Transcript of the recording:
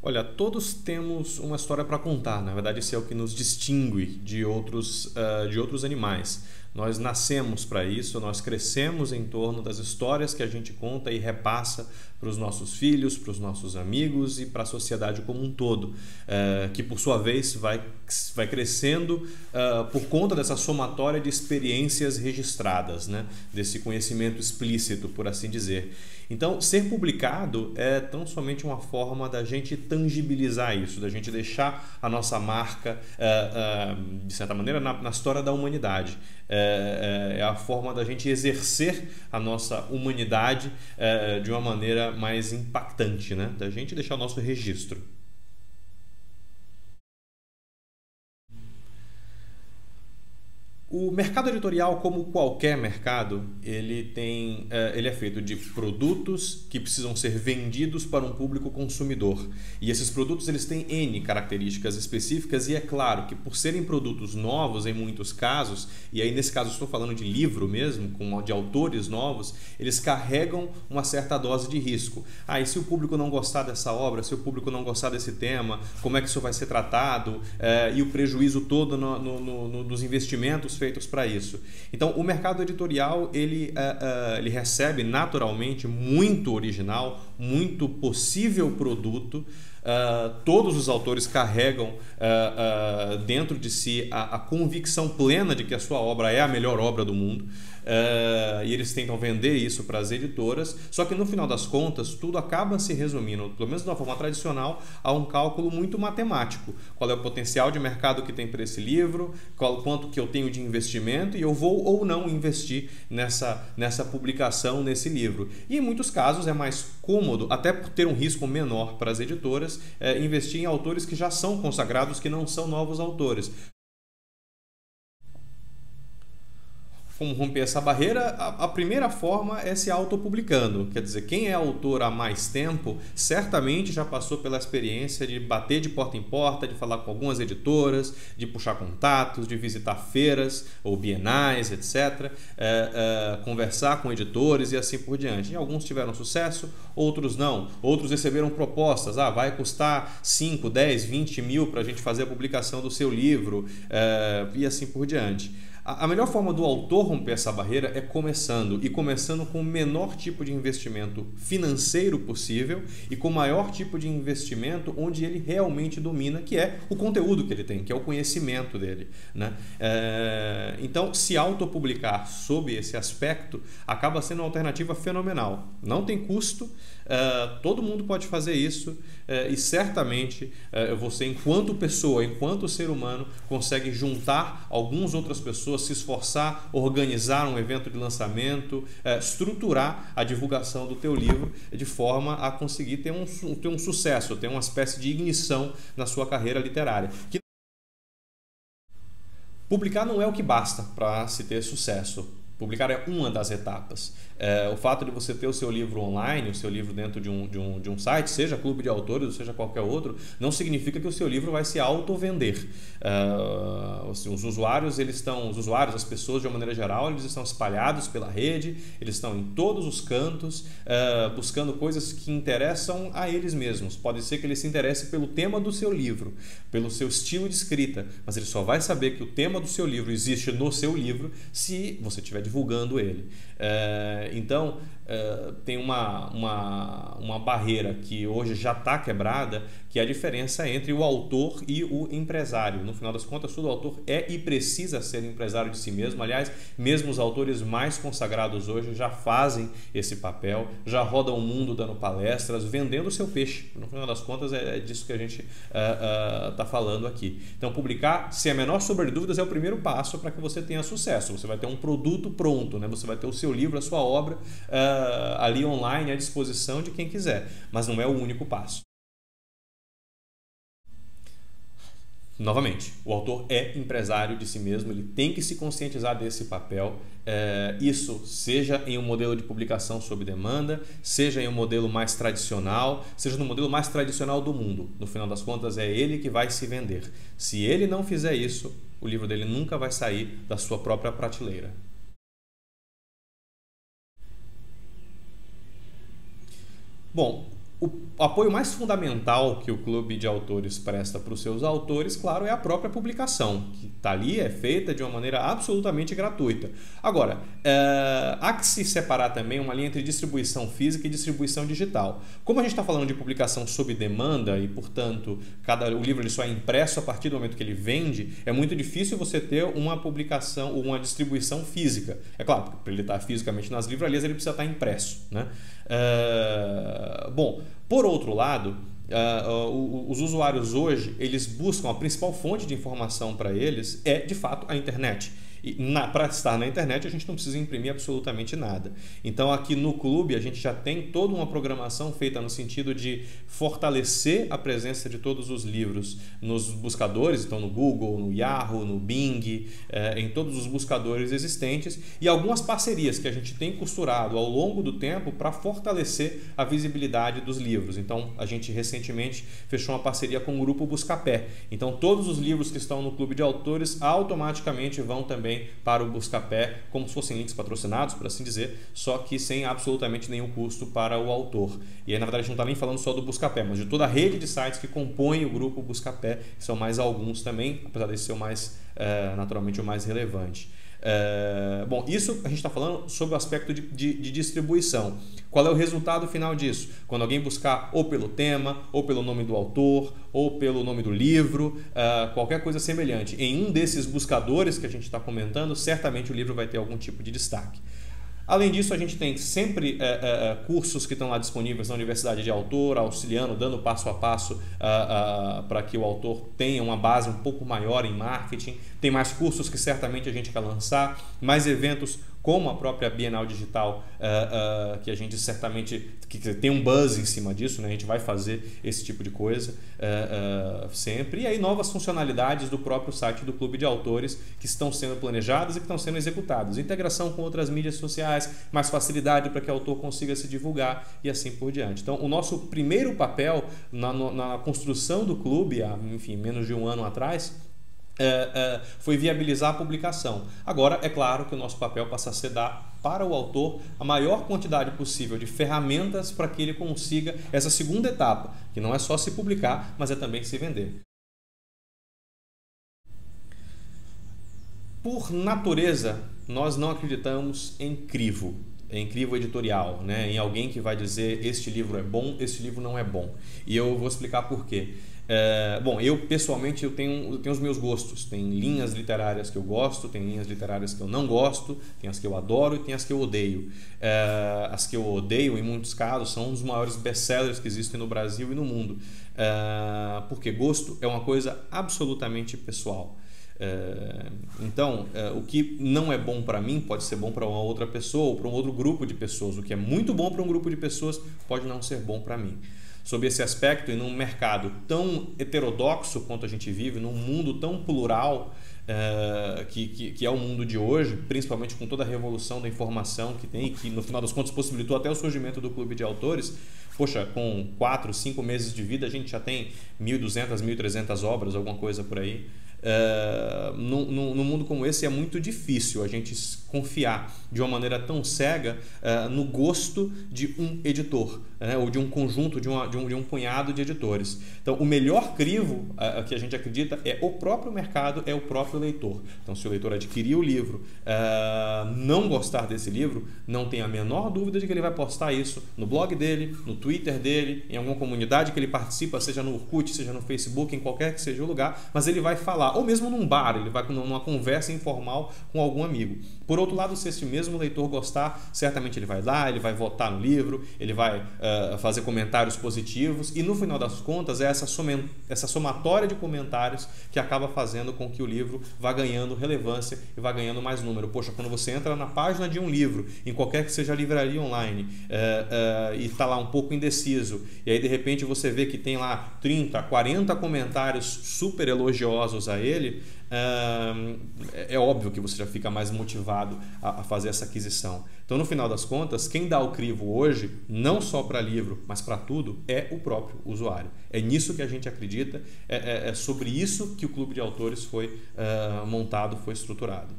Olha, todos temos uma história para contar. Na verdade, isso é o que nos distingue de outros animais. Nós nascemos para isso, nós crescemos em torno das histórias que a gente conta e repassa para os nossos filhos, para os nossos amigos e para a sociedade como um todo, que por sua vez vai crescendo por conta dessa somatória de experiências registradas, né? Desse conhecimento explícito, por assim dizer. Então, ser publicado é tão somente uma forma da gente tangibilizar isso, da gente deixar a nossa marca, de certa maneira, na história da humanidade. É a forma da gente exercer a nossa humanidade de uma maneira mais impactante, né? Da gente deixar o nosso registro. O mercado editorial, como qualquer mercado, ele é feito de produtos que precisam ser vendidos para um público consumidor. E esses produtos eles têm N características específicas e é claro que por serem produtos novos em muitos casos, e aí nesse caso estou falando de livro mesmo, de autores novos, eles carregam uma certa dose de risco. E se o público não gostar dessa obra, se o público não gostar desse tema, como é que isso vai ser tratado? E o prejuízo todo nos investimentos feitos para isso. Então, o mercado editorial ele recebe naturalmente muito original, muito possível produto. Todos os autores carregam dentro de si a convicção plena de que a sua obra é a melhor obra do mundo. E eles tentam vender isso para as editoras, só que no final das contas tudo acaba se resumindo, pelo menos de uma forma tradicional, a um cálculo muito matemático. Qual é o potencial de mercado que tem para esse livro, quanto que eu tenho de investimento e eu vou ou não investir nessa publicação, nesse livro. E em muitos casos é mais cômodo, até por ter um risco menor para as editoras, investir em autores que já são consagrados, que não são novos autores. Como romper essa barreira? A primeira forma é se autopublicando. Quer dizer, quem é autor há mais tempo certamente já passou pela experiência de bater de porta em porta, de falar com algumas editoras, de puxar contatos, de visitar feiras ou bienais, etc. Conversar com editores e assim por diante. E alguns tiveram sucesso, outros não. Outros receberam propostas. Vai custar 5, 10, 20 mil para a gente fazer a publicação do seu livro e assim por diante. A melhor forma do autor romper essa barreira é começando com o menor tipo de investimento financeiro possível e com o maior tipo de investimento onde ele realmente domina, que é o conteúdo que ele tem, que é o conhecimento dele, né? Então, se autopublicar sob esse aspecto acaba sendo uma alternativa fenomenal. Não tem custo, todo mundo pode fazer isso e certamente você, enquanto pessoa, enquanto ser humano, consegue juntar algumas outras pessoas, se esforçar, organizar um evento de lançamento, estruturar a divulgação do teu livro de forma a conseguir ter um sucesso, ter uma espécie de ignição na sua carreira literária. Publicar não é o que basta para se ter sucesso. Publicar é uma das etapas. O fato de você ter o seu livro online, o seu livro dentro de um site, seja clube de autores ou seja qualquer outro, não significa que o seu livro vai se auto-vender. Os usuários, as pessoas de uma maneira geral, eles estão espalhados pela rede, eles estão em todos os cantos, buscando coisas que interessam a eles mesmos. Pode ser que ele se interesse pelo tema do seu livro, pelo seu estilo de escrita, mas ele só vai saber que o tema do seu livro existe no seu livro se você estiver divulgando ele. Então, tem uma barreira que hoje já está quebrada, que é a diferença entre o autor e o empresário. No final das contas, todo autor é e precisa ser empresário de si mesmo. Aliás, mesmo os autores mais consagrados hoje já fazem esse papel, já rodam o mundo dando palestras, vendendo o seu peixe. No final das contas, é disso que a gente está falando aqui. Então, publicar, sem a menor sombra de dúvidas, é o primeiro passo para que você tenha sucesso. Você vai ter um produto pronto, né? Você vai ter o seu livro, a sua obra ali online à disposição de quem quiser, mas não é o único passo. Novamente, o autor é empresário de si mesmo, ele tem que se conscientizar desse papel. Isso seja em um modelo de publicação sob demanda, seja em um modelo mais tradicional, seja no modelo mais tradicional do mundo. No final das contas, é ele que vai se vender. Se ele não fizer isso, o livro dele nunca vai sair da sua própria prateleira. Bom, O apoio mais fundamental que o clube de autores presta para os seus autores, claro, é a própria publicação, que está ali, é feita de uma maneira absolutamente gratuita. Agora, há que se separar também uma linha entre distribuição física e distribuição digital. Como a gente está falando de publicação sob demanda e, portanto, o livro ele só é impresso a partir do momento que ele vende, é muito difícil você ter uma publicação, uma distribuição física. É claro, porque para ele estar fisicamente nas livrarias, ele precisa estar impresso, né? Bom, por outro lado, os usuários hoje, eles buscam, a principal fonte de informação para eles é, de fato, a internet. E para estar na internet a gente não precisa imprimir absolutamente nada. Então aqui no clube a gente já tem toda uma programação feita no sentido de fortalecer a presença de todos os livros nos buscadores, então no Google, no Yahoo, no Bing, em todos os buscadores existentes, e algumas parcerias que a gente tem costurado ao longo do tempo para fortalecer a visibilidade dos livros. Então a gente recentemente fechou uma parceria com o grupo Buscapé. Então todos os livros que estão no clube de autores automaticamente vão também para o Buscapé, como se fossem links patrocinados, por assim dizer, só que sem absolutamente nenhum custo para o autor. E aí, na verdade, a gente não está nem falando só do Buscapé, mas de toda a rede de sites que compõem o grupo Buscapé, que são mais alguns também, apesar de ser o mais, naturalmente, o mais relevante. Bom, isso a gente está falando sobre o aspecto de distribuição. Qual é o resultado final disso? Quando alguém buscar ou pelo tema, ou pelo nome do autor, ou pelo nome do livro, qualquer coisa semelhante, em um desses buscadores que a gente está comentando, certamente o livro vai ter algum tipo de destaque. Além disso, a gente tem sempre cursos que estão lá disponíveis na Universidade de Autor, auxiliando, dando passo a passo para que o autor tenha uma base um pouco maior em marketing. Tem mais cursos que certamente a gente quer lançar, mais eventos como a própria Bienal Digital, que a gente certamente que tem um buzz em cima disso, né? A gente vai fazer esse tipo de coisa sempre. E aí novas funcionalidades do próprio site do Clube de Autores que estão sendo planejadas e que estão sendo executadas. Integração com outras mídias sociais, mais facilidade para que o autor consiga se divulgar e assim por diante. Então, o nosso primeiro papel na construção do clube, há, enfim, menos de um ano atrás, foi viabilizar a publicação. Agora, é claro que o nosso papel passa a ser dar para o autor a maior quantidade possível de ferramentas para que ele consiga essa segunda etapa, que não é só se publicar, mas é também se vender. Por natureza, nós não acreditamos em crivo editorial, né? Em alguém que vai dizer este livro é bom, este livro não é bom. E eu vou explicar por quê. Bom, eu pessoalmente eu tenho os meus gostos. Tem linhas literárias que eu gosto, tem linhas literárias que eu não gosto, tem as que eu adoro e tem as que eu odeio. As que eu odeio, em muitos casos, são os maiores best-sellers que existem no Brasil e no mundo. Porque gosto é uma coisa absolutamente pessoal. Então, o que não é bom para mim pode ser bom para uma outra pessoa ou para um outro grupo de pessoas. O que é muito bom para um grupo de pessoas pode não ser bom para mim. Sob esse aspecto, e num mercado tão heterodoxo quanto a gente vive, num mundo tão plural que é o mundo de hoje, principalmente com toda a revolução da informação que tem, que no final das contas possibilitou até o surgimento do Clube de Autores. Poxa, com 4, 5 meses de vida a gente já tem 1.200, 1.300 obras, alguma coisa por aí. Num mundo como esse é muito difícil a gente confiar de uma maneira tão cega no gosto de um editor, né? Ou de um conjunto, de um punhado de editores. Então, o melhor crivo que a gente acredita é o próprio mercado, é o próprio leitor. Então, se o leitor adquirir o livro, não gostar desse livro, não tem a menor dúvida de que ele vai postar isso no blog dele, no Twitter dele, em alguma comunidade que ele participa, seja no Orkut, seja no Facebook, em qualquer que seja o lugar, mas ele vai falar, ou mesmo num bar, ele vai numa conversa informal com algum amigo. Por outro lado, se esse mesmo leitor gostar, certamente ele vai lá, ele vai votar no livro, ele vai fazer comentários positivos e no final das contas é essa somatória de comentários que acaba fazendo com que o livro vá ganhando relevância e vá ganhando mais número. Poxa, quando você entra na página de um livro, em qualquer que seja a livraria online, e está lá um pouco indeciso, e aí de repente você vê que tem lá 30, 40 comentários super elogiosos a ele, é óbvio que você já fica mais motivado a fazer essa aquisição. Então, no final das contas, quem dá o crivo hoje, não só para livro, mas para tudo, é o próprio usuário. É nisso que a gente acredita, é sobre isso que o Clube de Autores foi montado, foi estruturado.